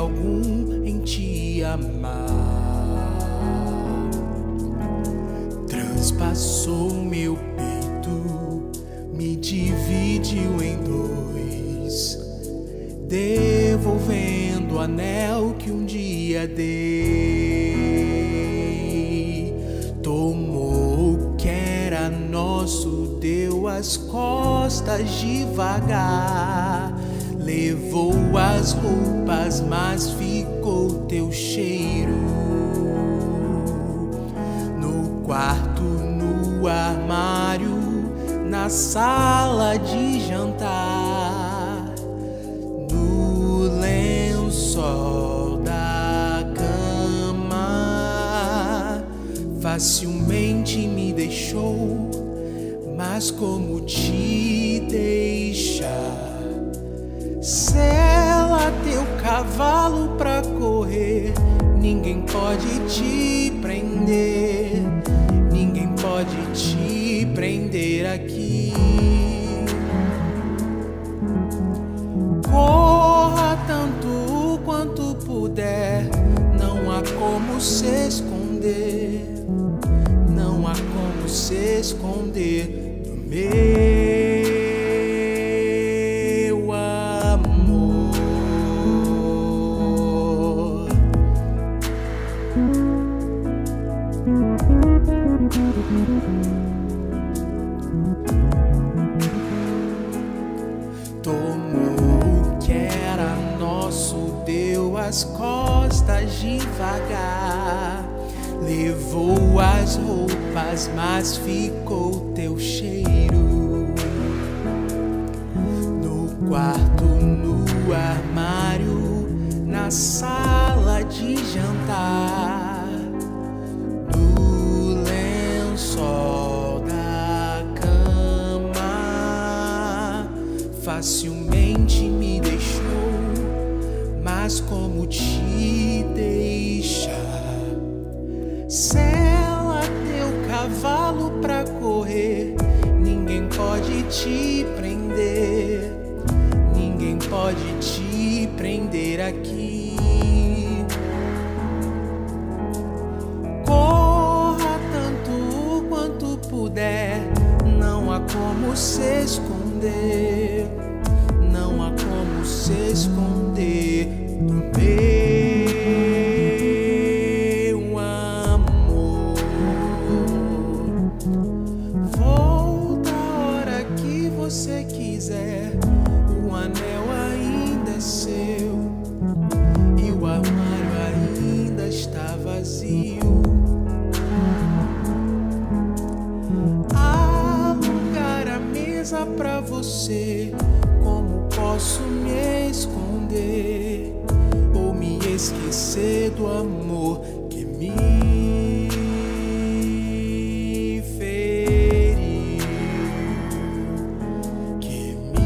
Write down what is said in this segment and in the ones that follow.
algum em te amar. Transpassou meu peito, me dividiu em dois, devolvendo o anel que um dia dei. Tomou o que era nosso, deu as costas devagar. Levou as roupas, mas ficou teu cheiro. No quarto, no armário, na sala de jantar, no lençol da cama. Facilmente me deixou, mas como te deixar? Sela teu cavalo pra correr, ninguém pode te prender, ninguém pode te prender aqui. Corra tanto quanto puder, não há como se esconder, não há como se esconder do meu. Tomou o que era nosso, deu as costas devagar. Levou as roupas, mas ficou teu cheiro. No quarto, no armário, na sala de jantar, no lençol da cama. Facilmente me deixou, mas como te deixar? Sela teu cavalo pra correr, ninguém pode te prender, ninguém pode te prender aqui. Corra tanto quanto puder, não há como se esconder, não há como se esconder do meu amor. Volta a hora que você quiser, o anel ainda é seu e o armário ainda está vazio. Alugar a mesa pra você, como posso me esconder ou me esquecer do amor que me feriu, que me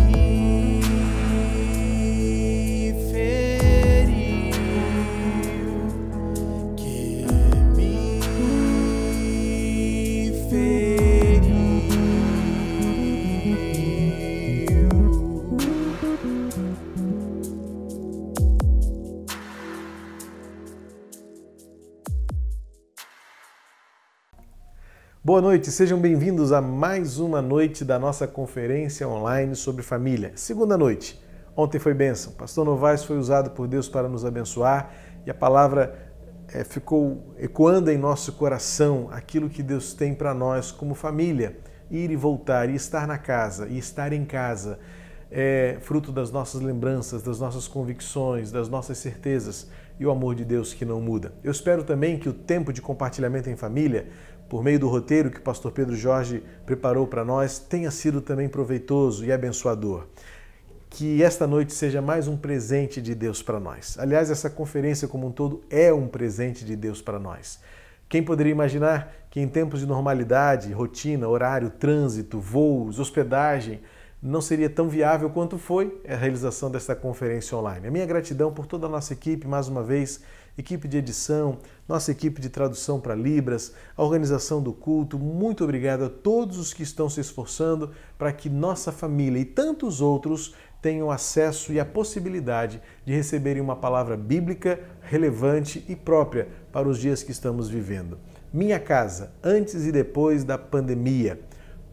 feriu, que me feriu. Boa noite, sejam bem-vindos a mais uma noite da nossa conferência online sobre família. Segunda noite. Ontem foi bênção. Pastor Novaes foi usado por Deus para nos abençoar e a palavra ficou ecoando em nosso coração aquilo que Deus tem para nós como família. Ir e voltar, e estar na casa, e estar em casa, fruto das nossas lembranças, das nossas convicções, das nossas certezas e o amor de Deus que não muda. Eu espero também que o tempo de compartilhamento em família, por meio do roteiro que o pastor Pedro Jorge preparou para nós, tenha sido também proveitoso e abençoador. Que esta noite seja mais um presente de Deus para nós. Aliás, essa conferência como um todo é um presente de Deus para nós. Quem poderia imaginar que em tempos de normalidade, rotina, horário, trânsito, voos, hospedagem, não seria tão viável quanto foi a realização desta conferência online. A minha gratidão por toda a nossa equipe, mais uma vez, equipe de edição, nossa equipe de tradução para Libras, a organização do culto. Muito obrigado a todos os que estão se esforçando para que nossa família e tantos outros tenham acesso e a possibilidade de receberem uma palavra bíblica relevante e própria para os dias que estamos vivendo. Minha casa, antes e depois da pandemia.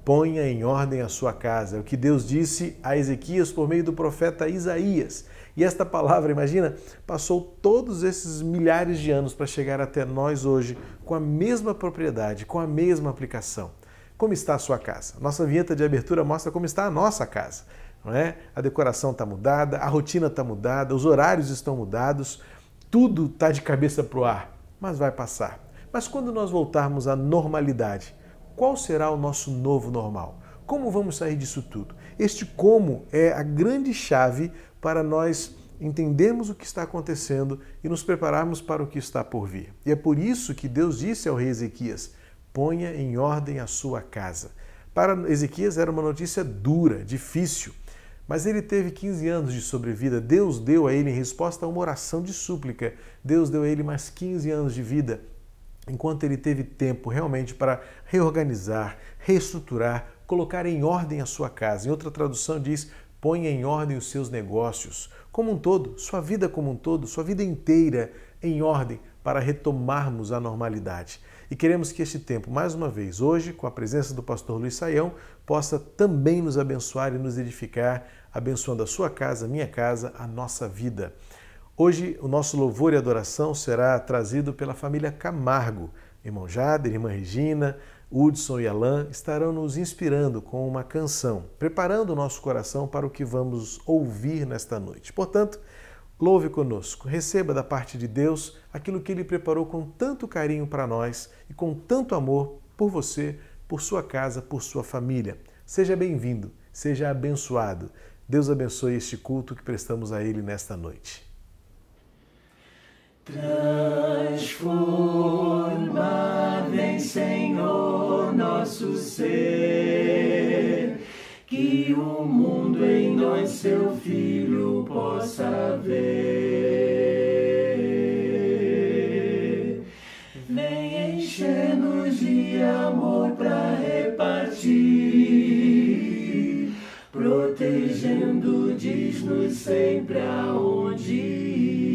Ponha em ordem a sua casa. É o que Deus disse a Ezequias por meio do profeta Isaías. E esta palavra, imagina, passou todos esses milhares de anos para chegar até nós hoje com a mesma propriedade, com a mesma aplicação. Como está a sua casa? Nossa vinheta de abertura mostra como está a nossa casa. Não é? A decoração está mudada, a rotina está mudada, os horários estão mudados, tudo está de cabeça para o ar, mas vai passar. Mas quando nós voltarmos à normalidade, qual será o nosso novo normal? Como vamos sair disso tudo? Este como é a grande chave para nós entendermos o que está acontecendo e nos prepararmos para o que está por vir. E é por isso que Deus disse ao rei Ezequias, ponha em ordem a sua casa. Para Ezequias era uma notícia dura, difícil, mas ele teve 15 anos de sobrevida. Deus deu a ele, em resposta a uma oração de súplica, Deus deu a ele mais 15 anos de vida, enquanto ele teve tempo realmente para reorganizar, reestruturar, colocar em ordem a sua casa. Em outra tradução diz, ponha em ordem os seus negócios, como um todo, sua vida como um todo, sua vida inteira em ordem para retomarmos a normalidade. E queremos que este tempo, mais uma vez, hoje, com a presença do pastor Luiz Saião, possa também nos abençoar e nos edificar, abençoando a sua casa, a minha casa, a nossa vida. Hoje, o nosso louvor e adoração será trazido pela família Camargo. Irmão Jader, irmã Regina, Hudson e Alan estarão nos inspirando com uma canção, preparando o nosso coração para o que vamos ouvir nesta noite. Portanto, louve conosco, receba da parte de Deus aquilo que Ele preparou com tanto carinho para nós e com tanto amor por você, por sua casa, por sua família. Seja bem-vindo, seja abençoado. Deus abençoe este culto que prestamos a Ele nesta noite. Transforma, vem Senhor, nosso ser, que o mundo em nós, seu Filho, possa ver. Vem encher-nos de amor para repartir, protegendo, diz-nos sempre aonde ir.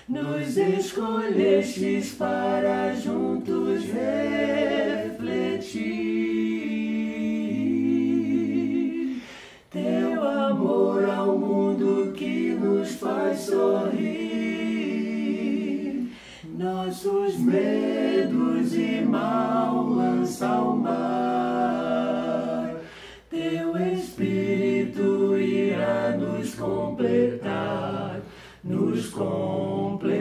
Nos escolhestes para juntos refletir teu amor ao mundo que nos faz sorrir. Nossos medos e mal lança ao mar. Teu Espírito irá nos completar, nos completar.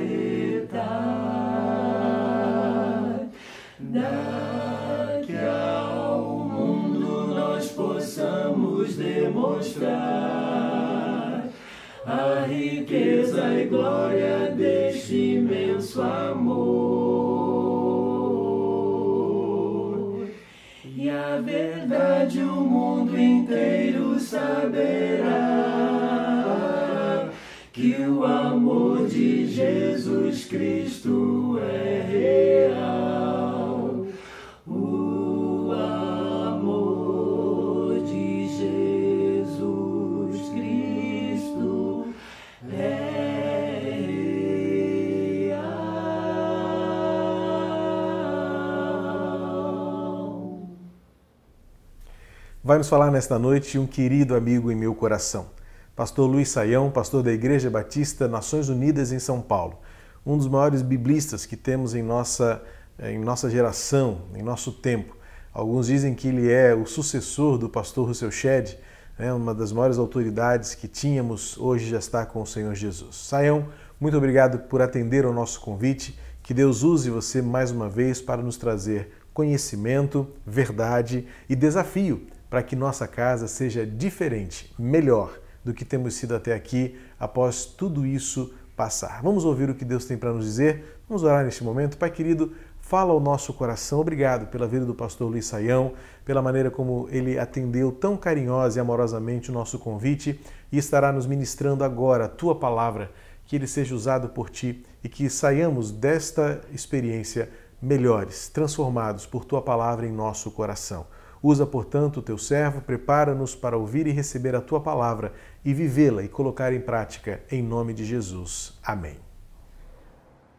Daqui ao mundo nós possamos demonstrar a riqueza e glória deste imenso amor. E a verdade o mundo inteiro saberá, que o amor de Jesus Cristo é real. O amor de Jesus Cristo é real. Vai nos falar nesta noite um querido amigo em meu coração. Pastor Luiz Saião, pastor da Igreja Batista Nações Unidas em São Paulo, um dos maiores biblistas que temos em nossa geração, em nosso tempo. Alguns dizem que ele é o sucessor do pastor Rousseau Shedd, uma das maiores autoridades que tínhamos, hoje já está com o Senhor Jesus. Saião, muito obrigado por atender ao nosso convite, que Deus use você mais uma vez para nos trazer conhecimento, verdade e desafio para que nossa casa seja diferente, melhor do que temos sido até aqui, após tudo isso passar. Vamos ouvir o que Deus tem para nos dizer? Vamos orar neste momento. Pai querido, fala ao nosso coração. Obrigado pela vida do pastor Luiz Saião, pela maneira como ele atendeu tão carinhosa e amorosamente o nosso convite e estará nos ministrando agora a tua palavra, que ele seja usado por ti e que saiamos desta experiência melhores, transformados por tua palavra em nosso coração. Usa, portanto, o teu servo, prepara-nos para ouvir e receber a tua palavra e vivê-la e colocar em prática, em nome de Jesus. Amém.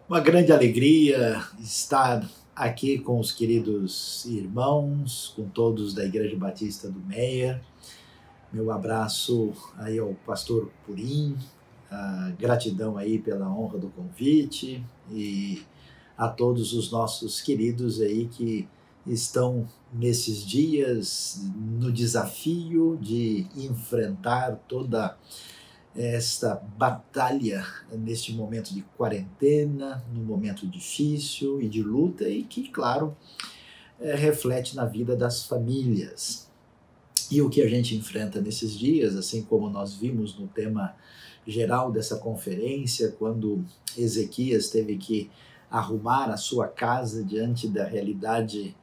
Uma grande alegria estar aqui com os queridos irmãos, com todos da Igreja Batista do Meier. Meu abraço aí ao pastor Purim, gratidão aí pela honra do convite e a todos os nossos queridos aí que estão nesses dias no desafio de enfrentar toda esta batalha neste momento de quarentena, num momento difícil e de luta e que, claro, reflete na vida das famílias. E o que a gente enfrenta nesses dias, assim como nós vimos no tema geral dessa conferência, quando Ezequias teve que arrumar a sua casa diante da realidade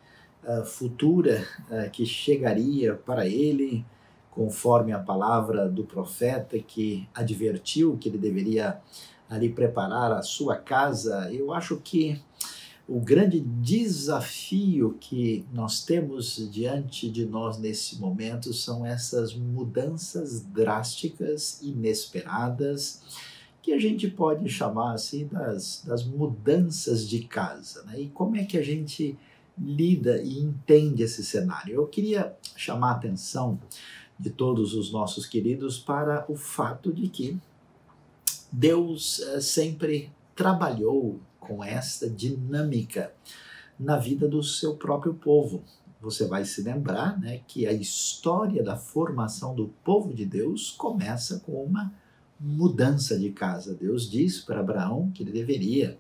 futura que chegaria para ele, conforme a palavra do profeta que advertiu que ele deveria ali preparar a sua casa. Eu acho que o grande desafio que nós temos diante de nós nesse momento são essas mudanças drásticas, inesperadas, que a gente pode chamar assim das mudanças de casa, né? E como é que a gente lida e entende esse cenário? Eu queria chamar a atenção de todos os nossos queridos para o fato de que Deus sempre trabalhou com esta dinâmica na vida do seu próprio povo. Você vai se lembrar, né, que a história da formação do povo de Deus começa com uma mudança de casa. Deus disse para Abraão que ele deveria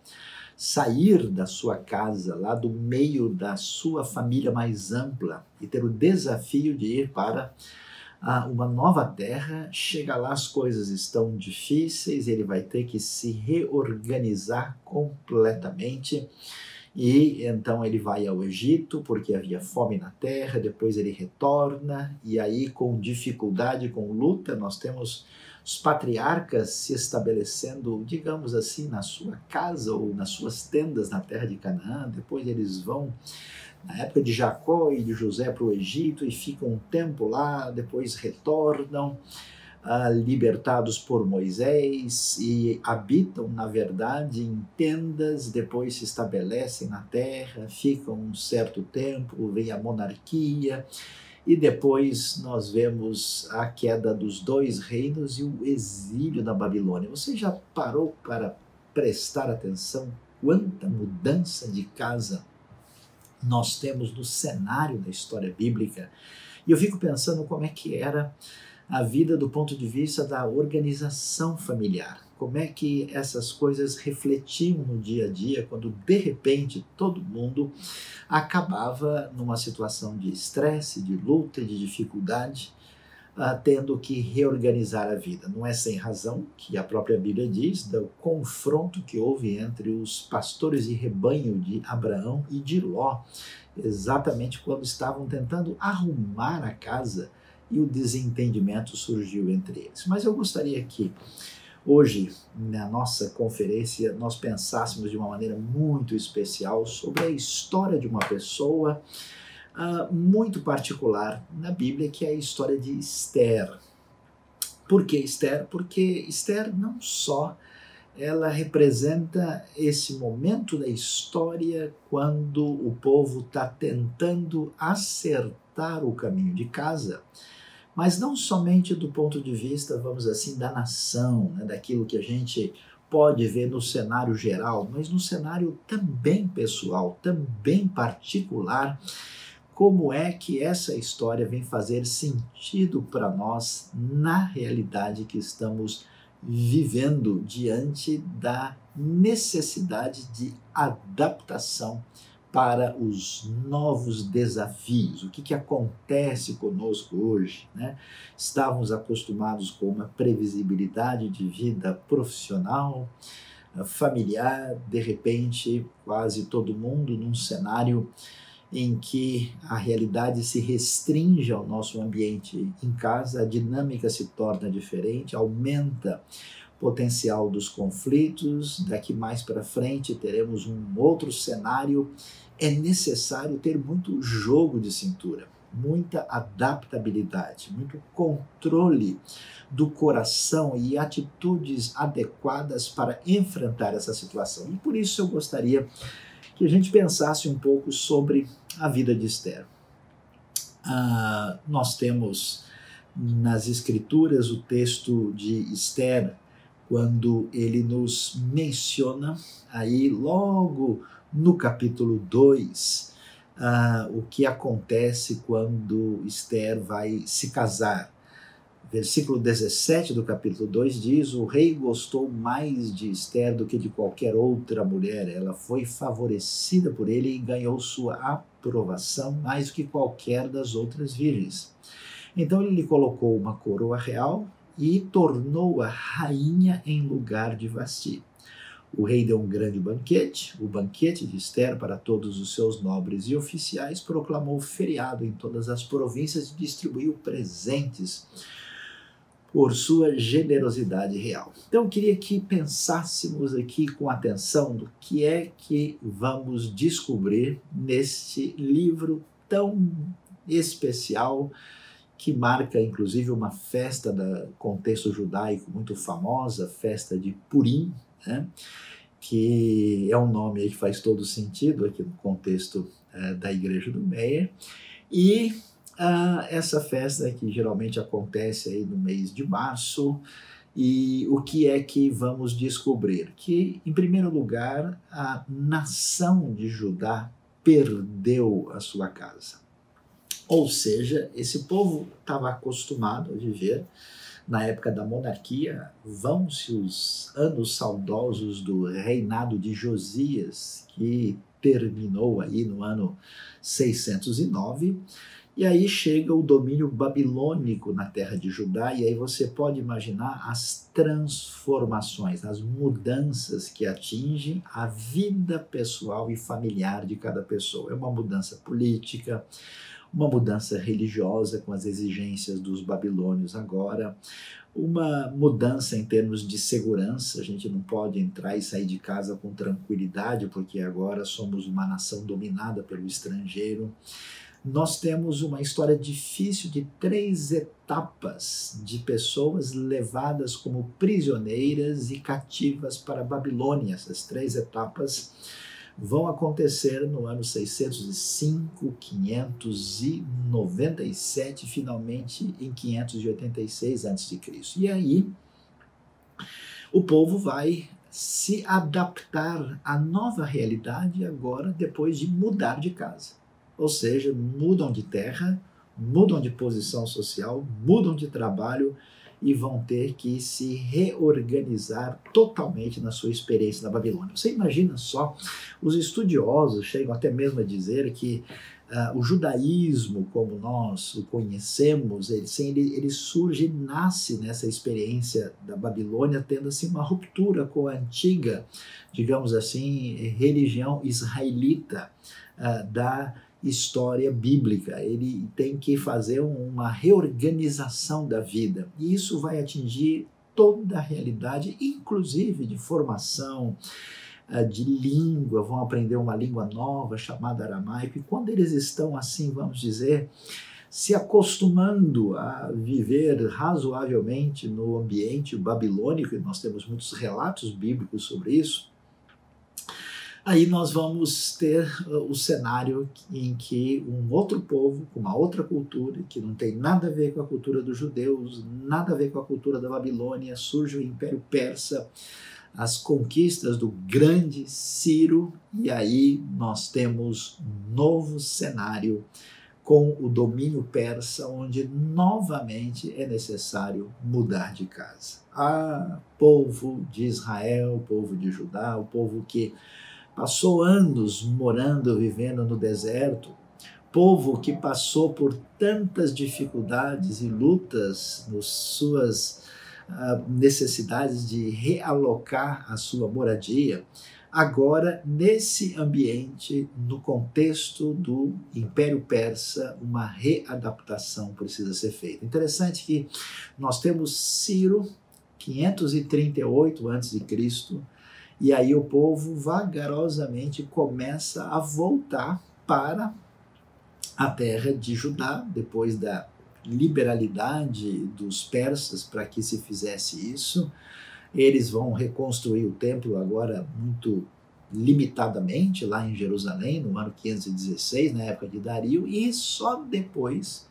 sair da sua casa, lá do meio da sua família mais ampla, e ter o desafio de ir para uma nova terra. Chega lá, as coisas estão difíceis, ele vai ter que se reorganizar completamente, e então ele vai ao Egito, porque havia fome na terra, depois ele retorna, e aí com dificuldade, com luta, nós temos os patriarcas se estabelecendo, digamos assim, na sua casa ou nas suas tendas na terra de Canaã. Depois eles vão, na época de Jacó e de José, para o Egito e ficam um tempo lá, depois retornam, libertados por Moisés, e habitam, na verdade, em tendas, depois se estabelecem na terra, ficam um certo tempo, vem a monarquia, e depois nós vemos a queda dos dois reinos e o exílio na Babilônia. Você já parou para prestar atenção quanta mudança de casa nós temos no cenário da história bíblica? E eu fico pensando como é que era a vida do ponto de vista da organização familiar. Como é que essas coisas refletiam no dia a dia, quando de repente todo mundo acabava numa situação de estresse, de luta, de dificuldade, tendo que reorganizar a vida. Não é sem razão que a própria Bíblia diz do confronto que houve entre os pastores de rebanho de Abraão e de Ló, exatamente quando estavam tentando arrumar a casa e o desentendimento surgiu entre eles. Mas eu gostaria que hoje, na nossa conferência, nós pensássemos de uma maneira muito especial sobre a história de uma pessoa muito particular na Bíblia, que é a história de Esther. Por que Esther? Porque Esther não só ela representa esse momento da história quando o povo está tentando acertar o caminho de casa, mas não somente do ponto de vista, vamos assim, da nação, né, daquilo que a gente pode ver no cenário geral, mas no cenário também pessoal, também particular, como é que essa história vem fazer sentido para nós na realidade que estamos vivendo diante da necessidade de adaptação para os novos desafios. O que acontece conosco hoje, né? Estávamos acostumados com uma previsibilidade de vida profissional, familiar, de repente quase todo mundo num cenário em que a realidade se restringe ao nosso ambiente em casa, a dinâmica se torna diferente, aumenta o potencial dos conflitos. Daqui mais para frente teremos um outro cenário. É necessário ter muito jogo de cintura. muita adaptabilidade, muito controle do coração e atitudes adequadas para enfrentar essa situação. E por isso eu gostaria que a gente pensasse um pouco sobre a vida de Esther. Nós temos nas Escrituras o texto de Esther, quando ele nos menciona aí logo no capítulo 2, o que acontece quando Esther vai se casar. Versículo 17 do capítulo 2 diz: o rei gostou mais de Esther do que de qualquer outra mulher. Ela foi favorecida por ele e ganhou sua aprovação mais do que qualquer das outras virgens. Então ele lhe colocou uma coroa real e tornou-a rainha em lugar de Vasti. O rei deu um grande banquete, o banquete de Esther, para todos os seus nobres e oficiais, proclamou feriado em todas as províncias e distribuiu presentes por sua generosidade real. Então eu queria que pensássemos aqui com atenção do que é que vamos descobrir neste livro tão especial, que marca inclusive uma festa do contexto judaico muito famosa, festa de Purim, né? Que é um nome aí que faz todo sentido aqui no contexto da Igreja do Meyer. E essa festa que geralmente acontece aí no mês de março. E o que é que vamos descobrir? Que, em primeiro lugar, a nação de Judá perdeu a sua casa. Ou seja, esse povo estava acostumado a viver na época da monarquia. Vão-se os anos saudosos do reinado de Josias, que terminou aí no ano 609, e aí chega o domínio babilônico na terra de Judá, e aí você pode imaginar as transformações, as mudanças que atingem a vida pessoal e familiar de cada pessoa. É uma mudança política, uma mudança religiosa com as exigências dos babilônios agora, uma mudança em termos de segurança. A gente não pode entrar e sair de casa com tranquilidade, porque agora somos uma nação dominada pelo estrangeiro. Nós temos uma história difícil de 3 etapas de pessoas levadas como prisioneiras e cativas para a Babilônia. Essas 3 etapas vão acontecer no ano 605, 597, finalmente em 586 a.C. E aí o povo vai se adaptar à nova realidade agora, depois de mudar de casa. Ou seja, mudam de terra, mudam de posição social, mudam de trabalho e vão ter que se reorganizar totalmente na sua experiência na Babilônia. Você imagina só, os estudiosos chegam até mesmo a dizer que o judaísmo, como nós o conhecemos, ele surge, nasce nessa experiência da Babilônia, tendo assim uma ruptura com a antiga, digamos assim, religião israelita da história bíblica. Ele tem que fazer uma reorganização da vida, e isso vai atingir toda a realidade, inclusive de formação, de língua. Vão aprender uma língua nova chamada aramaico, e quando eles estão assim, vamos dizer, se acostumando a viver razoavelmente no ambiente babilônico, e nós temos muitos relatos bíblicos sobre isso, aí nós vamos ter o cenário em que um outro povo, com uma outra cultura, que não tem nada a ver com a cultura dos judeus, nada a ver com a cultura da Babilônia, surge o Império Persa, as conquistas do grande Ciro, e aí nós temos um novo cenário com o domínio persa, onde novamente é necessário mudar de casa. Povo de Israel, povo de Judá, o povo que passou anos morando, vivendo no deserto, povo que passou por tantas dificuldades e lutas nas suas necessidades de realocar a sua moradia, agora nesse ambiente, no contexto do Império Persa, uma readaptação precisa ser feita. Interessante que nós temos Ciro, 538 a.C., e aí o povo vagarosamente começa a voltar para a terra de Judá, depois da liberalidade dos persas para que se fizesse isso. Eles vão reconstruir o templo agora muito limitadamente, lá em Jerusalém, no ano 516, na época de Dario, e só depois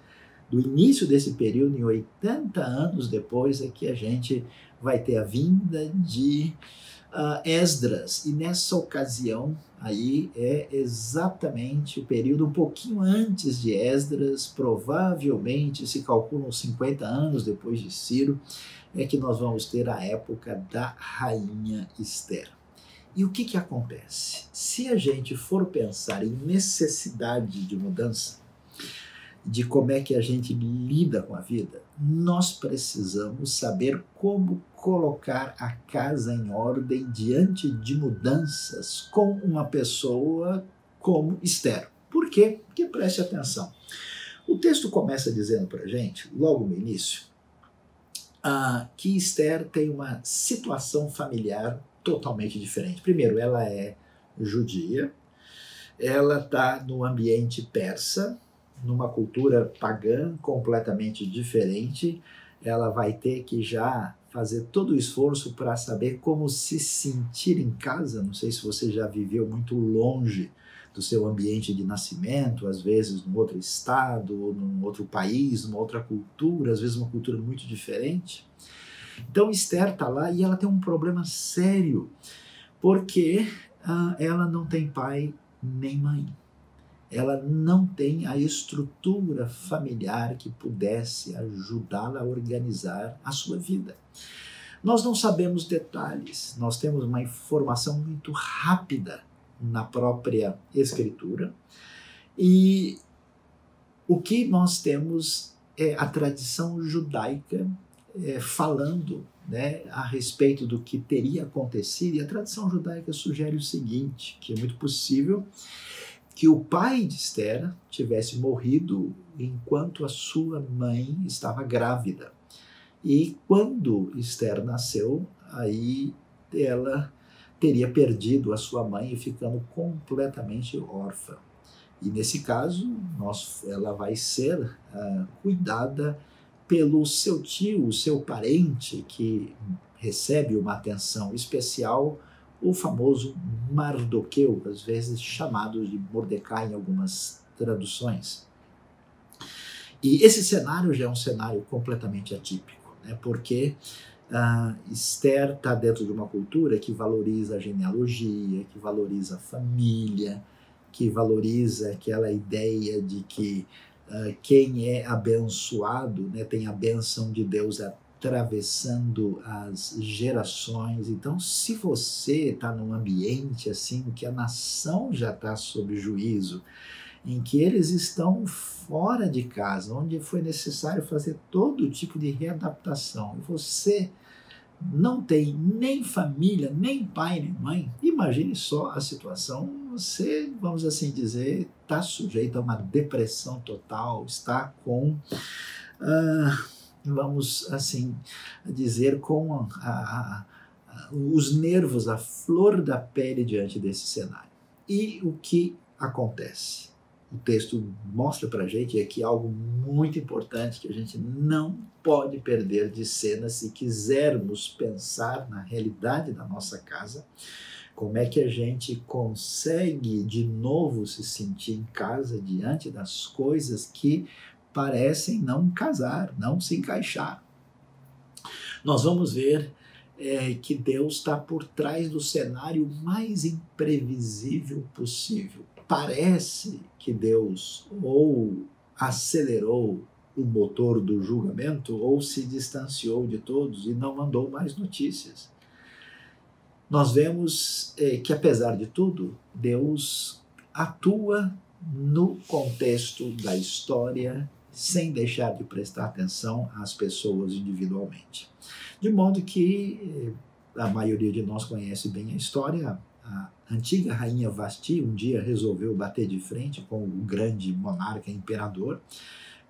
do início desse período, em 80 anos depois, é que a gente vai ter a vinda de Esdras, e nessa ocasião aí é exatamente o período um pouquinho antes de Esdras, provavelmente se calculam 50 anos depois de Ciro, é que nós vamos ter a época da rainha Esther. E o que acontece? Se a gente for pensar em necessidade de mudança, de como é que a gente lida com a vida, nós precisamos saber como colocar a casa em ordem diante de mudanças com uma pessoa como Esther. Por quê? Porque preste atenção. O texto começa dizendo para a gente, logo no início, que Esther tem uma situação familiar totalmente diferente. Primeiro, ela é judia, ela está no ambiente persa, numa cultura pagã completamente diferente. Ela vai ter que já fazer todo o esforço para saber como se sentir em casa. Não sei se você já viveu muito longe do seu ambiente de nascimento, às vezes num outro estado, ou num outro país, numa outra cultura, às vezes uma cultura muito diferente. Então Esther está lá e ela tem um problema sério, porque ela não tem pai nem mãe. Ela não tem a estrutura familiar que pudesse ajudá-la a organizar a sua vida. Nós não sabemos detalhes, nós temos uma informação muito rápida na própria escritura, e o que nós temos é a tradição judaica falando, né, a respeito do que teria acontecido, e a tradição judaica sugere o seguinte, que é muito possível que o pai de Esther tivesse morrido enquanto a sua mãe estava grávida. E quando Esther nasceu, aí ela teria perdido a sua mãe e ficando completamente órfã. E nesse caso, ela vai ser cuidada pelo seu tio, o seu parente, que recebe uma atenção especial, o famoso Mardoqueu, às vezes chamado de Mordecai em algumas traduções. E esse cenário já é um cenário completamente atípico, né? Porque Esther está dentro de uma cultura que valoriza a genealogia, que valoriza a família, que valoriza aquela ideia de que quem é abençoado, né, tem a bênção de Deus atravessando as gerações. Então, se você está num ambiente assim, que a nação já está sob juízo, em que eles estão fora de casa, onde foi necessário fazer todo tipo de readaptação, e você não tem nem família, nem pai, nem mãe, imagine só a situação. Você, vamos assim dizer, está sujeito a uma depressão total, está com, vamos assim dizer, com os nervos à flor da pele diante desse cenário. E o que acontece? O texto mostra para a gente aqui algo muito importante que a gente não pode perder de cena se quisermos pensar na realidade da nossa casa, como é que a gente consegue de novo se sentir em casa diante das coisas que parecem não casar, não se encaixar. Nós vamos ver que Deus está por trás do cenário mais imprevisível possível. Parece que Deus ou acelerou o motor do julgamento ou se distanciou de todos e não mandou mais notícias. Nós vemos que, apesar de tudo, Deus atua no contexto da história sem deixar de prestar atenção às pessoas individualmente. De modo que a maioria de nós conhece bem a história. A antiga rainha Vasti um dia resolveu bater de frente com o grande monarca imperador,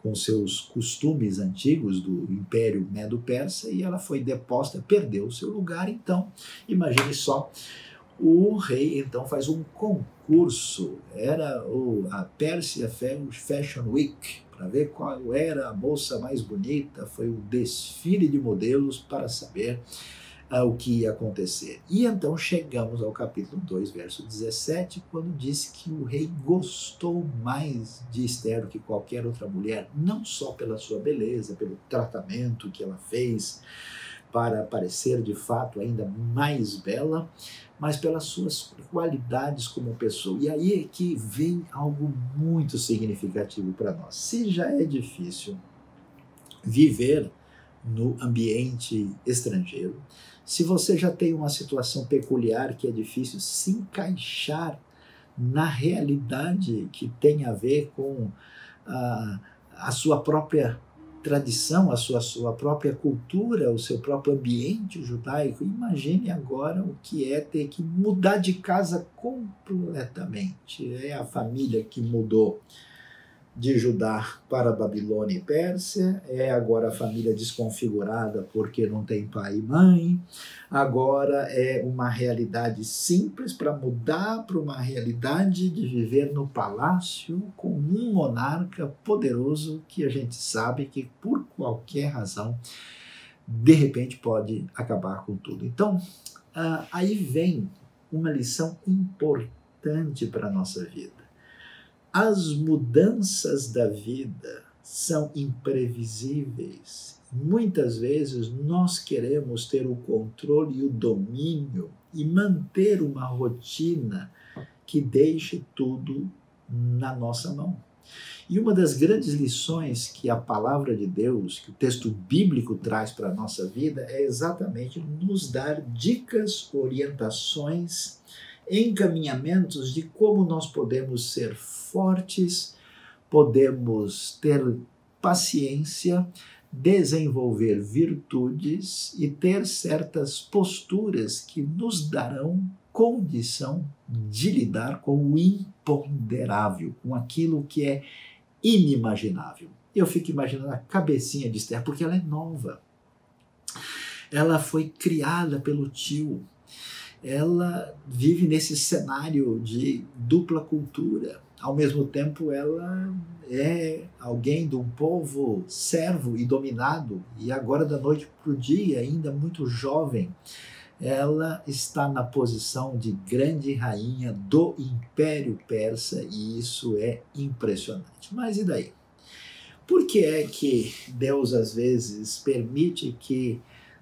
com seus costumes antigos do Império Medo-Persa, e ela foi deposta, perdeu o seu lugar. Então, imagine só o rei então faz um concurso, era a Persia Fashion Week, para ver qual era a moça mais bonita, foi um desfile de modelos para saber o que ia acontecer. E então chegamos ao capítulo 2, verso 17, quando diz que o rei gostou mais de Ester do que qualquer outra mulher, não só pela sua beleza, pelo tratamento que ela fez para parecer de fato ainda mais bela, mas pelas suas qualidades como pessoa. E aí é que vem algo muito significativo para nós. Se já é difícil viver no ambiente estrangeiro, se você já tem uma situação peculiar que é difícil se encaixar na realidade que tem a ver com a sua própria tradição, a sua própria cultura, o seu próprio ambiente judaico, imagine agora o que é ter que mudar de casa completamente. É a família que mudou de Judá para Babilônia e Pérsia, é agora a família desconfigurada porque não tem pai e mãe, agora é uma realidade simples para mudar para uma realidade de viver no palácio com um monarca poderoso que a gente sabe que por qualquer razão de repente pode acabar com tudo. Então, aí vem uma lição importante para a nossa vida. As mudanças da vida são imprevisíveis. Muitas vezes nós queremos ter o controle e o domínio e manter uma rotina que deixe tudo na nossa mão. E uma das grandes lições que a palavra de Deus, que o texto bíblico traz para a nossa vida, é exatamente nos dar dicas, orientações, encaminhamentos de como nós podemos ser fortes, podemos ter paciência, desenvolver virtudes e ter certas posturas que nos darão condição de lidar com o imponderável, com aquilo que é inimaginável. Eu fico imaginando a cabecinha de Ester, porque ela é nova. Ela foi criada pelo tio. Ela vive nesse cenário de dupla cultura. Ao mesmo tempo, ela é alguém de um povo servo e dominado, e agora da noite para o dia, ainda muito jovem, ela está na posição de grande rainha do Império Persa, e isso é impressionante. Mas e daí? Por que é que Deus às vezes permite que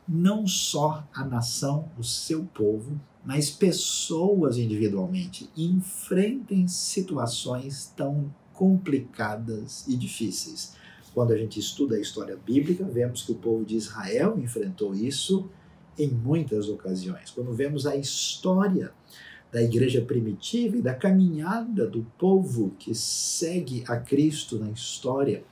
não só a nação, o seu povo, mas pessoas individualmente enfrentem situações tão complicadas e difíceis? Quando a gente estuda a história bíblica, vemos que o povo de Israel enfrentou isso em muitas ocasiões. Quando vemos a história da igreja primitiva e da caminhada do povo que segue a Cristo na história,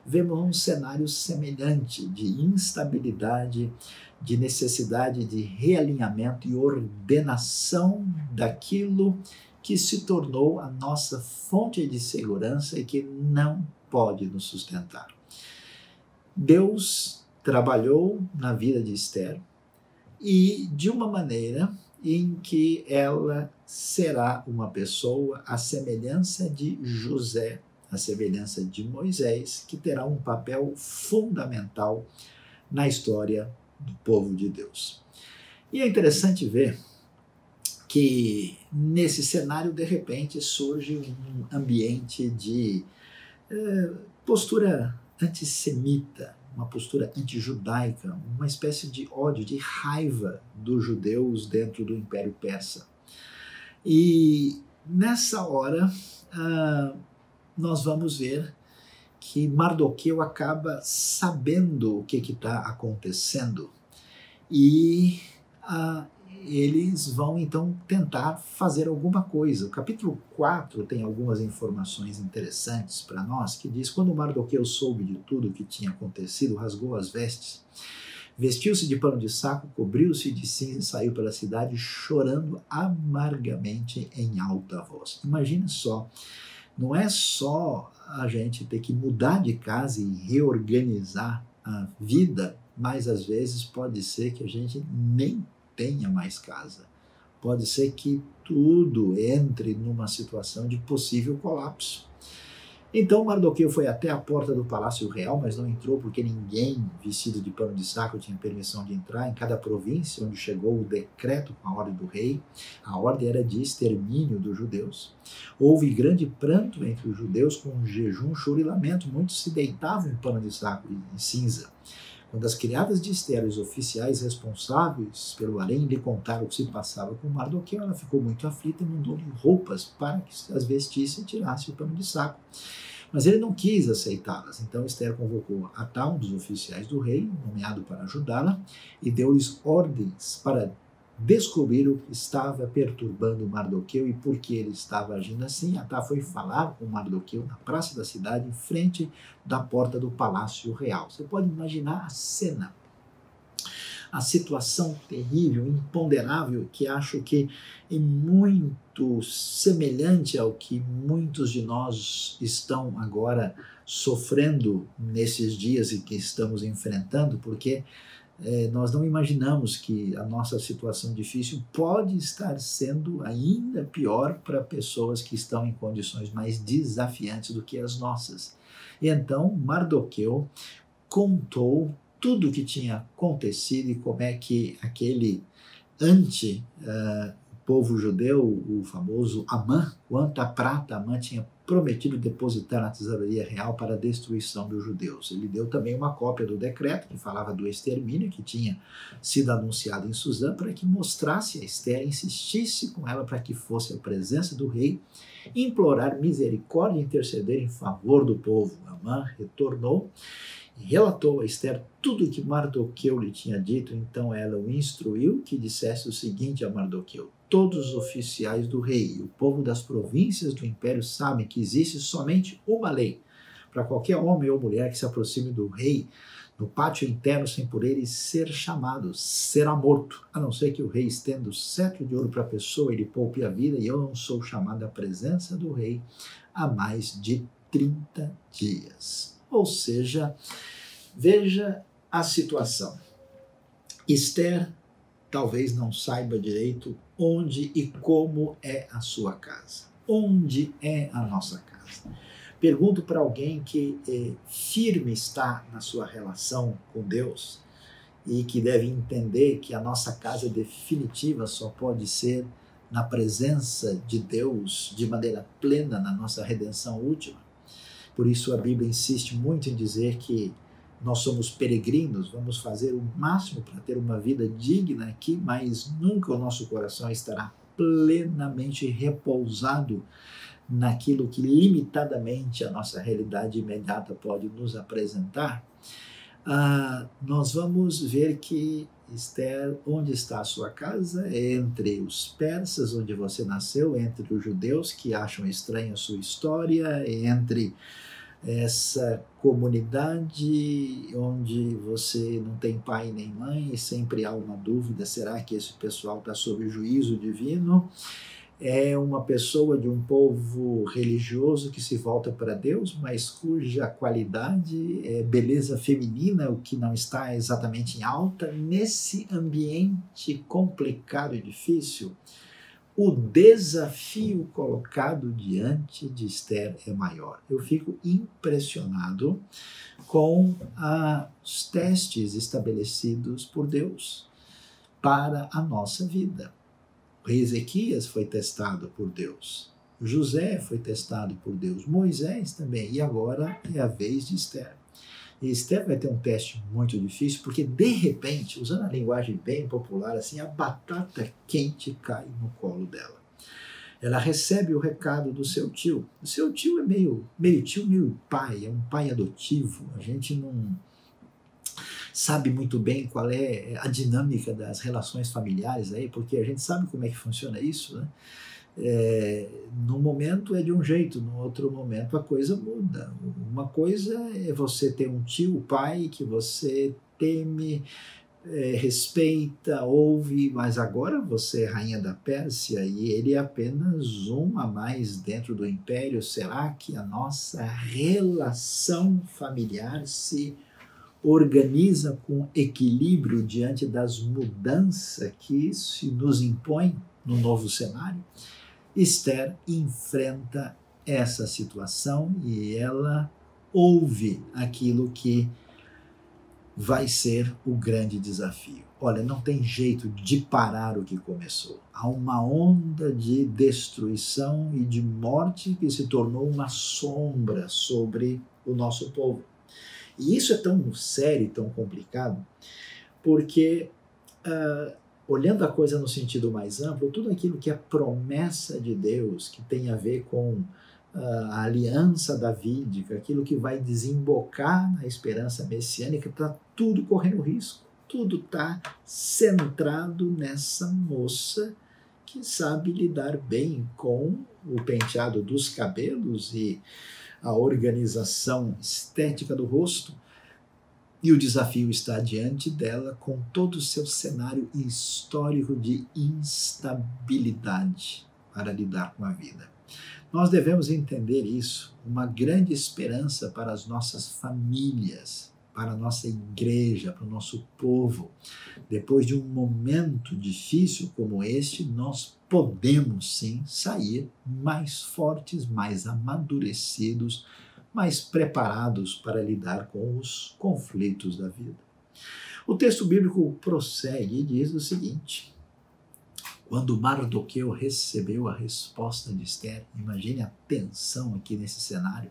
vemos um cenário semelhante de instabilidade, de necessidade de realinhamento e ordenação daquilo que se tornou a nossa fonte de segurança e que não pode nos sustentar. Deus trabalhou na vida de Ester e de uma maneira em que ela será uma pessoa à semelhança de José, a semelhança de Moisés, que terá um papel fundamental na história do povo de Deus. E é interessante ver que nesse cenário, de repente, surge um ambiente de postura antissemita, uma postura antijudaica, uma espécie de ódio, de raiva dos judeus dentro do Império Persa. E nessa hora, nós vamos ver que Mardoqueu acaba sabendo o que está acontecendo e eles vão então tentar fazer alguma coisa. O capítulo 4 tem algumas informações interessantes para nós, que diz: quando Mardoqueu soube de tudo o que tinha acontecido, rasgou as vestes, vestiu-se de pano de saco, cobriu-se de cinza e saiu pela cidade chorando amargamente em alta voz. Imagina só, não é só a gente ter que mudar de casa e reorganizar a vida, mas às vezes pode ser que a gente nem tenha mais casa, Pode ser que tudo entre numa situação de possível colapso. Então Mardoqueu foi até a porta do palácio real, mas não entrou porque ninguém vestido de pano de saco tinha permissão de entrar. Em cada província onde chegou o decreto com a ordem do rei, a ordem era de extermínio dos judeus. Houve grande pranto entre os judeus com jejum, choro e lamento. Muitos se deitavam em pano de saco e cinza. Quando as criadas de Ester e os oficiais responsáveis pelo harém lhe contaram o que se passava com Mardoqueu, ela ficou muito aflita e mandou-lhe roupas para que as vestisse e tirasse o pano de saco. Mas ele não quis aceitá-las. Então Ester convocou Atá, um dos oficiais do rei, nomeado para ajudá-la, e deu-lhes ordens para descobrir o que estava perturbando Mardoqueu e por que ele estava agindo assim. Atá foi falar com Mardoqueu na praça da cidade, em frente da porta do palácio real. Você pode imaginar a cena, a situação terrível, imponderável, que acho que é muito semelhante ao que muitos de nós estão agora sofrendo nesses dias e que estamos enfrentando, porque nós não imaginamos que a nossa situação difícil pode estar sendo ainda pior para pessoas que estão em condições mais desafiantes do que as nossas. E então Mardoqueu contou tudo o que tinha acontecido e como é que aquele povo judeu, o famoso Amã, quanta prata Amã tinha prometido depositar na tesouraria real para a destruição dos judeus. Ele deu também uma cópia do decreto que falava do extermínio que tinha sido anunciado em Suzã, para que mostrasse a Ester, insistisse com ela para que fosse à presença do rei, implorar misericórdia e interceder em favor do povo. Amã retornou e relatou a Ester tudo o que Mardoqueu lhe tinha dito. Então ela o instruiu que dissesse o seguinte a Mardoqueu: todos os oficiais do rei e o povo das províncias do império sabem que existe somente uma lei para qualquer homem ou mulher que se aproxime do rei no pátio interno sem por ele ser chamado, será morto, a não ser que o rei estenda o cetro de ouro para a pessoa e lhe poupe a vida, e eu não sou chamado à presença do rei há mais de 30 dias. Ou seja, veja a situação. Ester talvez não saiba direito onde e como é a sua casa. Onde é a nossa casa? Pergunto para alguém que firme está na sua relação com Deus e que deve entender que a nossa casa definitiva só pode ser na presença de Deus de maneira plena na nossa redenção última. Por isso a Bíblia insiste muito em dizer que nós somos peregrinos, vamos fazer o máximo para ter uma vida digna aqui, mas nunca o nosso coração estará plenamente repousado naquilo que limitadamente a nossa realidade imediata pode nos apresentar. Nós vamos ver que Ester, onde está a sua casa? É entre os persas, onde você nasceu, entre os judeus que acham estranha a sua história, entre essa comunidade onde você não tem pai nem mãe e sempre há uma dúvida, será que esse pessoal está sob juízo divino? É uma pessoa de um povo religioso que se volta para Deus, mas cuja qualidade é beleza feminina, o que não está exatamente em alta. Nesse ambiente complicado e difícil, o desafio colocado diante de Ester é maior. Eu fico impressionado com os testes estabelecidos por Deus para a nossa vida. O rei Ezequias foi testado por Deus, José foi testado por Deus, Moisés também, e agora é a vez de Ester. E Ester vai ter um teste muito difícil, porque de repente, usando a linguagem bem popular, assim, a batata quente cai no colo dela. Ela recebe o recado do seu tio. O seu tio é meio tio, meio pai, é um pai adotivo. A gente não sabe muito bem qual é a dinâmica das relações familiares aí, porque a gente sabe como é que funciona isso, né? Num momento é de um jeito, no outro momento a coisa muda. Uma coisa é você ter um tio, pai, que você teme, respeita, ouve, mas agora você é rainha da Pérsia e ele é apenas um a mais dentro do império. Será que a nossa relação familiar se organiza com equilíbrio diante das mudanças que se nos impõem? no novo cenário, Esther enfrenta essa situação e ela ouve aquilo que vai ser o grande desafio. Olha, não tem jeito de parar o que começou. Há uma onda de destruição e de morte que se tornou uma sombra sobre o nosso povo. E isso é tão sério e tão complicado, porque, olhando a coisa no sentido mais amplo, tudo aquilo que é promessa de Deus, que tem a ver com a aliança davídica, aquilo que vai desembocar na esperança messiânica, está tudo correndo risco. Tudo está centrado nessa moça que sabe lidar bem com o penteado dos cabelos e a organização estética do rosto. E o desafio está diante dela com todo o seu cenário histórico de instabilidade para lidar com a vida. Nós devemos entender isso, uma grande esperança para as nossas famílias, para a nossa igreja, para o nosso povo. Depois de um momento difícil como este, nós podemos sim sair mais fortes, mais amadurecidos, mais preparados para lidar com os conflitos da vida. O texto bíblico prossegue e diz o seguinte: quando Mardoqueu recebeu a resposta de Esther, imagine a tensão aqui nesse cenário,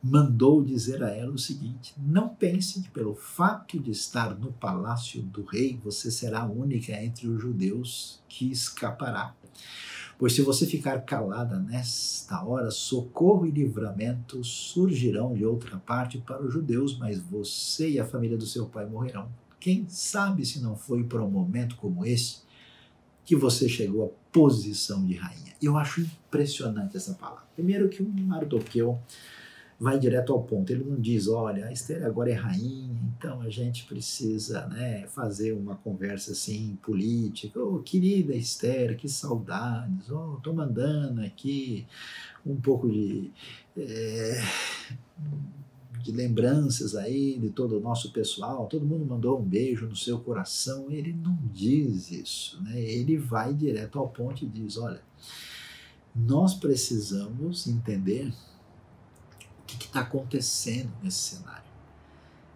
mandou dizer a ela o seguinte: não pense que pelo fato de estar no palácio do rei, você será a única entre os judeus que escapará. Pois se você ficar calada nesta hora, socorro e livramento surgirão de outra parte para os judeus, mas você e a família do seu pai morrerão. Quem sabe se não foi para um momento como esse que você chegou à posição de rainha. Eu acho impressionante essa palavra. Primeiro que o Mardoqueu vai direto ao ponto. Ele não diz, olha, a Esther agora é rainha, então a gente precisa, né, fazer uma conversa assim política. Oh, querida Esther, que saudades. Oh, estou mandando aqui um pouco de lembranças aí de todo o nosso pessoal, todo mundo mandou um beijo no seu coração. Ele não diz isso, né? Ele vai direto ao ponto e diz, olha, nós precisamos entender o que está acontecendo nesse cenário.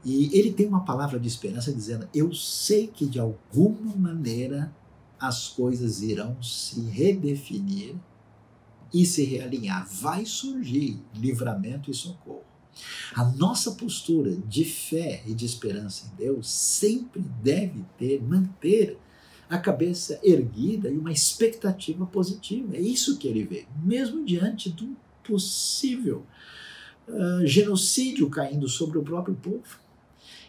E ele tem uma palavra de esperança dizendo, eu sei que de alguma maneira as coisas irão se redefinir e se realinhar. Vai surgir livramento e socorro. A nossa postura de fé e de esperança em Deus sempre deve manter a cabeça erguida e uma expectativa positiva. É isso que ele vê, mesmo diante do possível genocídio caindo sobre o próprio povo.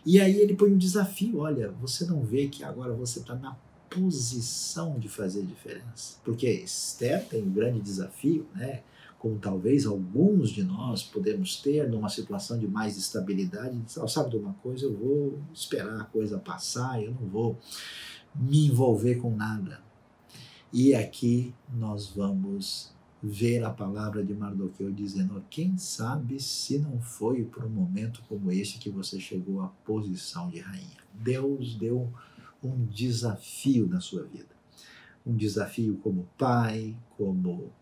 E aí ele põe um desafio, olha, você não vê que agora você está na posição de fazer diferença? Porque Esther tem um grande desafio, né? Como talvez alguns de nós podemos ter numa situação de mais estabilidade, sabe de uma coisa, eu vou esperar a coisa passar, eu não vou me envolver com nada. E aqui nós vamos ver a palavra de Mardoqueu dizendo, quem sabe se não foi por um momento como esse que você chegou à posição de rainha. Deus deu um desafio na sua vida. Um desafio como pai, como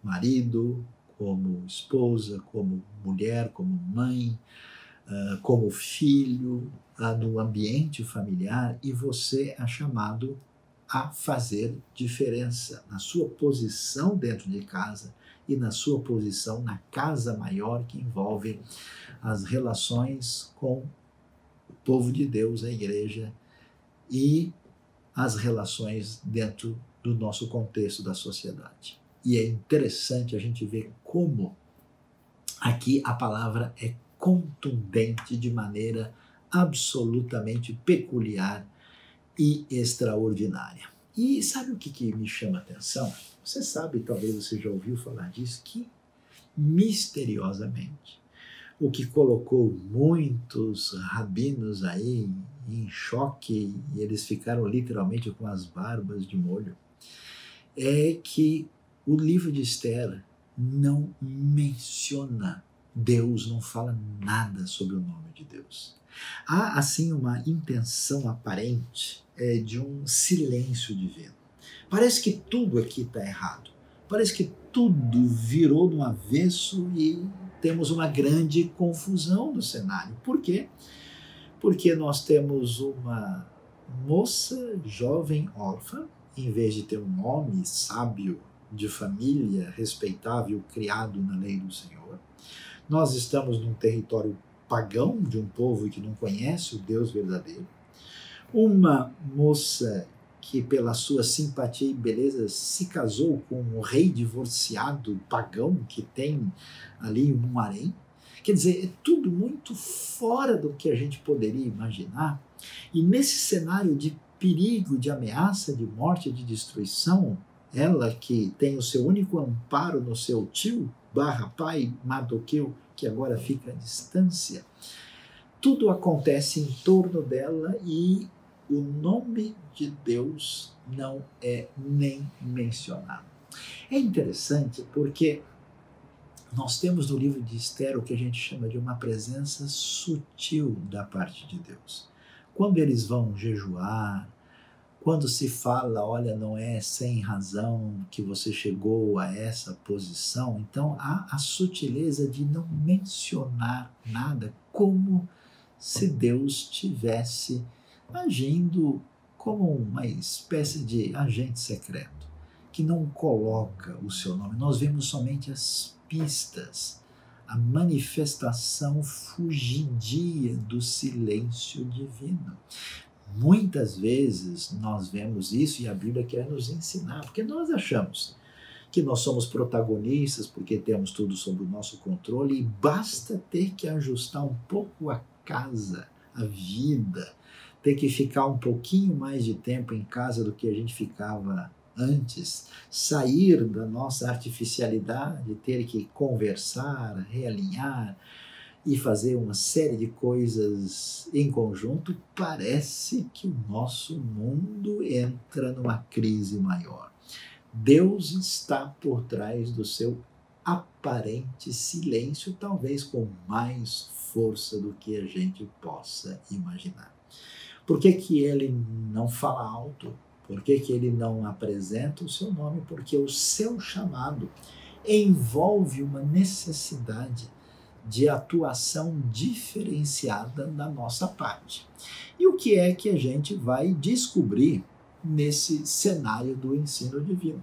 marido, como esposa, como mulher, como mãe, como filho, no ambiente familiar, e você é chamado a fazer diferença na sua posição dentro de casa e na sua posição na casa maior que envolve as relações com o povo de Deus, a igreja, e as relações dentro do nosso contexto da sociedade. E é interessante a gente ver como aqui a palavra é contundente de maneira absolutamente peculiar e extraordinária. E sabe o que me chama a atenção? Você sabe, talvez você já ouviu falar disso, que misteriosamente o que colocou muitos rabinos aí em choque, e eles ficaram literalmente com as barbas de molho, é que o livro de Esther não menciona Deus, não fala nada sobre o nome de Deus. Há, assim, uma intenção aparente de um silêncio divino. Parece que tudo aqui está errado. Parece que tudo virou no avesso e temos uma grande confusão no cenário. Por quê? Porque nós temos uma moça jovem órfã, em vez de ter um homem sábio, de família, respeitável, criado na lei do Senhor. Nós estamos num território pagão de um povo que não conhece o Deus verdadeiro. Uma moça que pela sua simpatia e beleza se casou com um rei divorciado pagão que tem ali um harém. Quer dizer, é tudo muito fora do que a gente poderia imaginar. E nesse cenário de perigo, de ameaça, de morte, de destruição, ela que tem o seu único amparo no seu tio, /pai, Mardoqueu, que agora fica à distância, tudo acontece em torno dela e o nome de Deus não é nem mencionado. É interessante porque nós temos no livro de Esther o que a gente chama de uma presença sutil da parte de Deus. Quando eles vão jejuar, quando se fala, olha, não é sem razão que você chegou a essa posição, então há a sutileza de não mencionar nada, como se Deus tivesse agindo como uma espécie de agente secreto, que não coloca o seu nome. Nós vemos somente as pistas, a manifestação fugidia do silêncio divino. Muitas vezes nós vemos isso e a Bíblia quer nos ensinar, porque nós achamos que nós somos protagonistas, porque temos tudo sob o nosso controle e basta ter que ajustar um pouco a casa, a vida, ter que ficar um pouquinho mais de tempo em casa do que a gente ficava antes, sair da nossa artificialidade, ter que conversar, realinhar e fazer uma série de coisas em conjunto, parece que o nosso mundo entra numa crise maior. Deus está por trás do seu aparente silêncio, talvez com mais força do que a gente possa imaginar. Por que que ele não fala alto? Por que que ele não apresenta o seu nome? Porque o seu chamado envolve uma necessidade de atuação diferenciada da nossa parte. E o que é que a gente vai descobrir nesse cenário do ensino divino?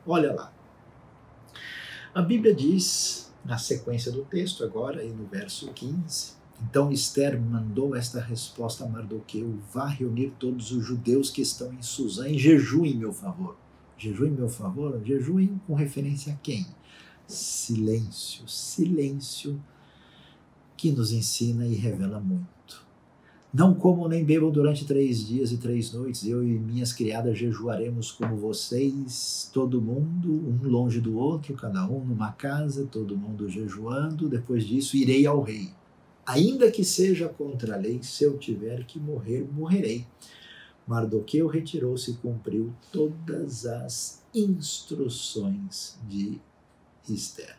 Olha lá. A Bíblia diz, na sequência do texto agora, e no verso 15, então Esther mandou esta resposta a Mardoqueu: vá reunir todos os judeus que estão em Susã e jejuem em meu favor. Jejuem em meu favor? Jejuem com referência a quem? Silêncio, silêncio que nos ensina e revela muito. Não comam nem bebam durante 3 dias e 3 noites, eu e minhas criadas jejuaremos como vocês, todo mundo, um longe do outro, cada um numa casa, todo mundo jejuando. Depois disso irei ao rei. Ainda que seja contra a lei, se eu tiver que morrer, morrerei. Mardoqueu retirou-se e cumpriu todas as instruções de Esther.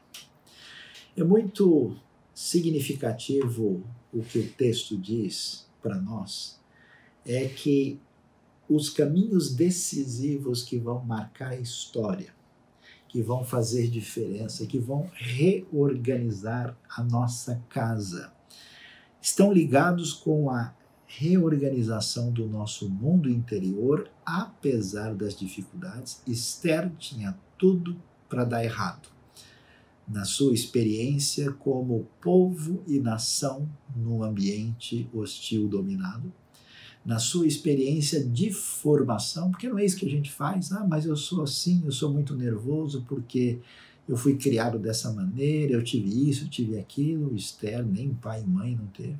É muito significativo o que o texto diz para nós, é que os caminhos decisivos que vão marcar a história, que vão fazer diferença, que vão reorganizar a nossa casa, estão ligados com a reorganização do nosso mundo interior, apesar das dificuldades. Esther tinha tudo para dar errado. Na sua experiência como povo e nação num ambiente hostil dominado, na sua experiência de formação, porque não é isso que a gente faz, mas eu sou assim, eu sou muito nervoso porque eu fui criado dessa maneira, eu tive isso, eu tive aquilo. Esther nem pai e mãe não teve.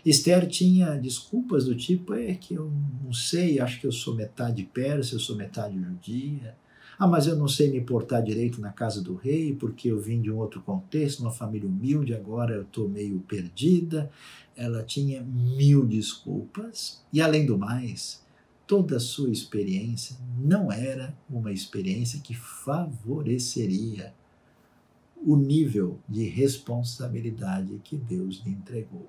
Esther tinha desculpas do tipo, é que eu não sei, acho que eu sou metade persa, eu sou metade judia. Mas eu não sei me portar direito na casa do rei, porque eu vim de um outro contexto, uma família humilde, agora eu estou meio perdida. Ela tinha 1000 desculpas. E além do mais, toda a sua experiência não era uma experiência que favoreceria o nível de responsabilidade que Deus lhe entregou.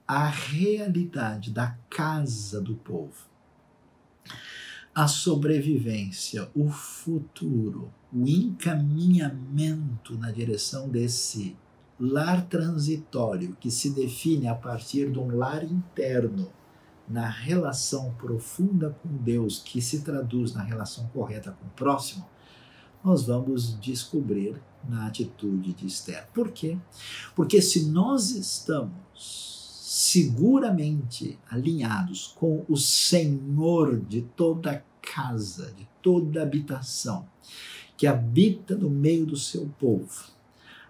A realidade da casa do povo a sobrevivência, o futuro, o encaminhamento na direção desse lar transitório que se define a partir de um lar interno, na relação profunda com Deus, que se traduz na relação correta com o próximo, nós vamos descobrir na atitude de Esther. Por quê? Porque se nós estamos seguramente alinhados com o Senhor de toda casa, de toda habitação, que habita no meio do seu povo,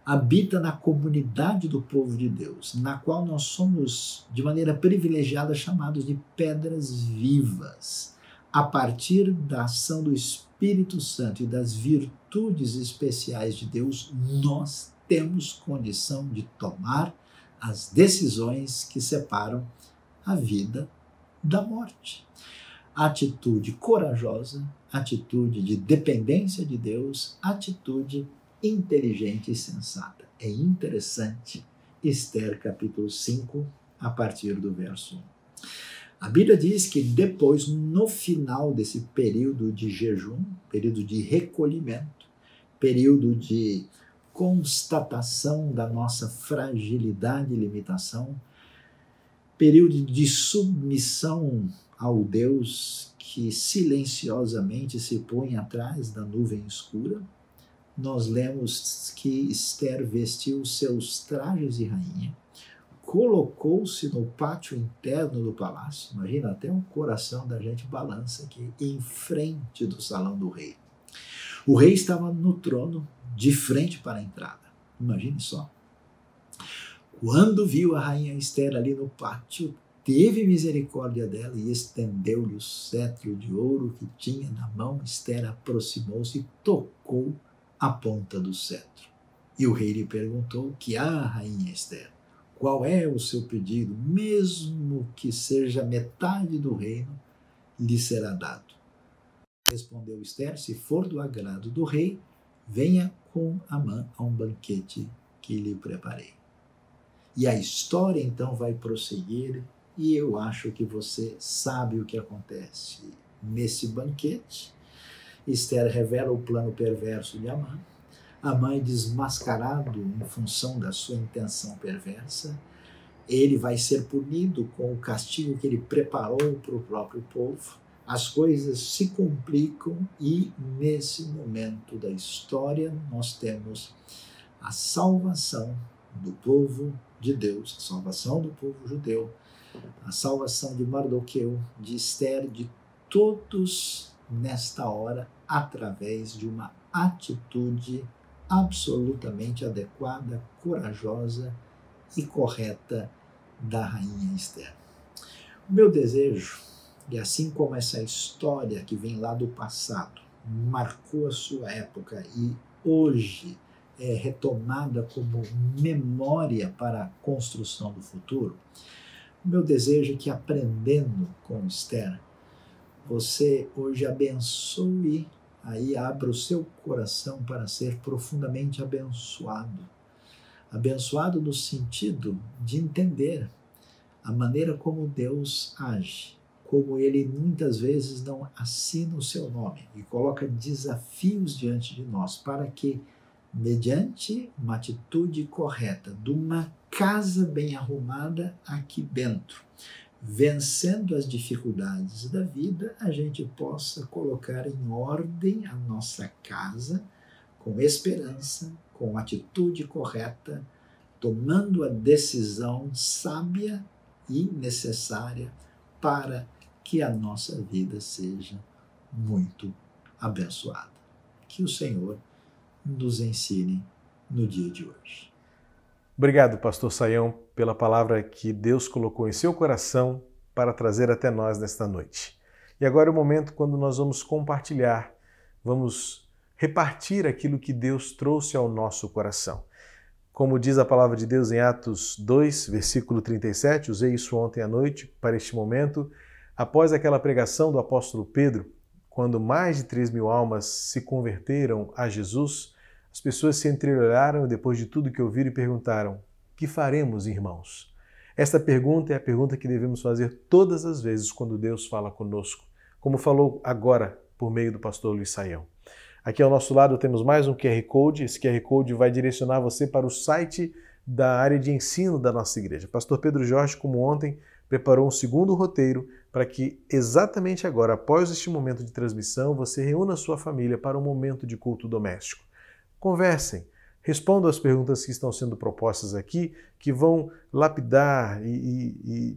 habita na comunidade do povo de Deus, na qual nós somos, de maneira privilegiada, chamados de pedras vivas, a partir da ação do Espírito Santo e das virtudes especiais de Deus, nós temos condição de tomar as decisões que separam a vida da morte. Atitude corajosa, atitude de dependência de Deus, atitude inteligente e sensata. É interessante, Esther capítulo 5, a partir do verso 1. A Bíblia diz que depois, no final desse período de jejum, período de recolhimento, período de constatação da nossa fragilidade e limitação, período de submissão ao Deus que silenciosamente se põe atrás da nuvem escura, nós lemos que Esther vestiu seus trajes de rainha, colocou-se no pátio interno do palácio. Imagina, até o coração da gente balança aqui, em frente do salão do rei. O rei estava no trono, de frente para a entrada. Imagine só. Quando viu a rainha Esther ali no pátio, teve misericórdia dela e estendeu-lhe o cetro de ouro que tinha na mão. Esther aproximou-se e tocou a ponta do cetro. E o rei lhe perguntou: que há, rainha Esther? Qual é o seu pedido? Mesmo que seja metade do reino, lhe será dado. Respondeu Esther: se for do agrado do rei, venha com Amã a um banquete que lhe preparei. E a história então vai prosseguir, e eu acho que você sabe o que acontece nesse banquete. Esther revela o plano perverso de Amã. Amã é desmascarado em função da sua intenção perversa. Ele vai ser punido com o castigo que ele preparou para o próprio povo. As coisas se complicam e, nesse momento da história, nós temos a salvação do povo de Deus, a salvação do povo judeu, a salvação de Mardoqueu, de Esther, de todos nesta hora, através de uma atitude absolutamente adequada, corajosa e correta da rainha Esther. O meu desejo, e assim como essa história que vem lá do passado marcou a sua época e hoje é retomada como memória para a construção do futuro, o meu desejo é que, aprendendo com Esther, você hoje abençoe, aí abra o seu coração para ser profundamente abençoado. Abençoado no sentido de entender a maneira como Deus age, como Ele muitas vezes não assina o seu nome e coloca desafios diante de nós para que, mediante uma atitude correta, de uma casa bem arrumada aqui dentro, vencendo as dificuldades da vida, a gente possa colocar em ordem a nossa casa com esperança, com atitude correta, tomando a decisão sábia e necessária para que a nossa vida seja muito abençoada. Que o Senhor nos ensine no dia de hoje. Obrigado, pastor Sayão, pela palavra que Deus colocou em seu coração para trazer até nós nesta noite. E agora é o momento quando nós vamos compartilhar, vamos repartir aquilo que Deus trouxe ao nosso coração. Como diz a palavra de Deus em Atos 2, versículo 37, usei isso ontem à noite para este momento, após aquela pregação do apóstolo Pedro, quando mais de 3.000 almas se converteram a Jesus, as pessoas se entreolharam depois de tudo que ouviram e perguntaram: que faremos, irmãos? Esta pergunta é a pergunta que devemos fazer todas as vezes quando Deus fala conosco, como falou agora por meio do pastor Luiz Saião. Aqui ao nosso lado temos mais um QR Code. Esse QR Code vai direcionar você para o site da área de ensino da nossa igreja. Pastor Pedro Jorge, como ontem, preparou um segundo roteiro para que exatamente agora, após este momento de transmissão, você reúna a sua família para um momento de culto doméstico. Conversem, respondam as perguntas que estão sendo propostas aqui, que vão lapidar e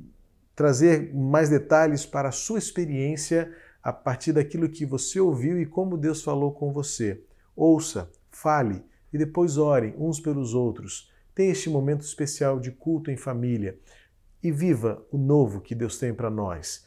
trazer mais detalhes para a sua experiência a partir daquilo que você ouviu e como Deus falou com você. Ouça, fale e depois orem uns pelos outros. Tenha este momento especial de culto em família e viva o novo que Deus tem para nós.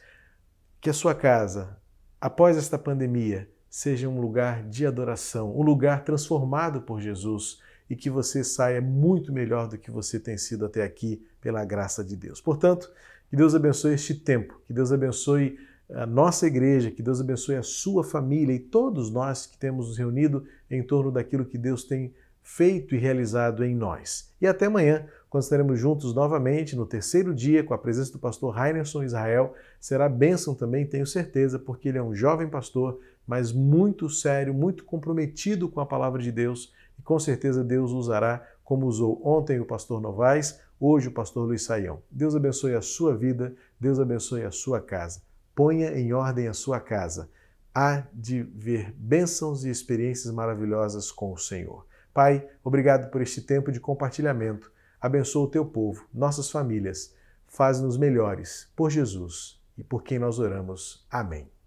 Que a sua casa, após esta pandemia, seja um lugar de adoração, um lugar transformado por Jesus e que você saia muito melhor do que você tem sido até aqui pela graça de Deus. Portanto, que Deus abençoe este tempo, que Deus abençoe a nossa igreja, que Deus abençoe a sua família e todos nós que temos nos reunido em torno daquilo que Deus tem feito e realizado em nós. E até amanhã, quando estaremos juntos novamente no terceiro dia com a presença do pastor Rainerson Israel. Será bênção também, tenho certeza, porque ele é um jovem pastor, mas muito sério, muito comprometido com a palavra de Deus e com certeza Deus usará como usou ontem o pastor Novaes, hoje o pastor Luiz Saião. Deus abençoe a sua vida, Deus abençoe a sua casa. Ponha em ordem a sua casa. Há de ver bênçãos e experiências maravilhosas com o Senhor. Pai, obrigado por este tempo de compartilhamento. Abençoa o teu povo, nossas famílias. Faz-nos melhores por Jesus e por quem nós oramos. Amém.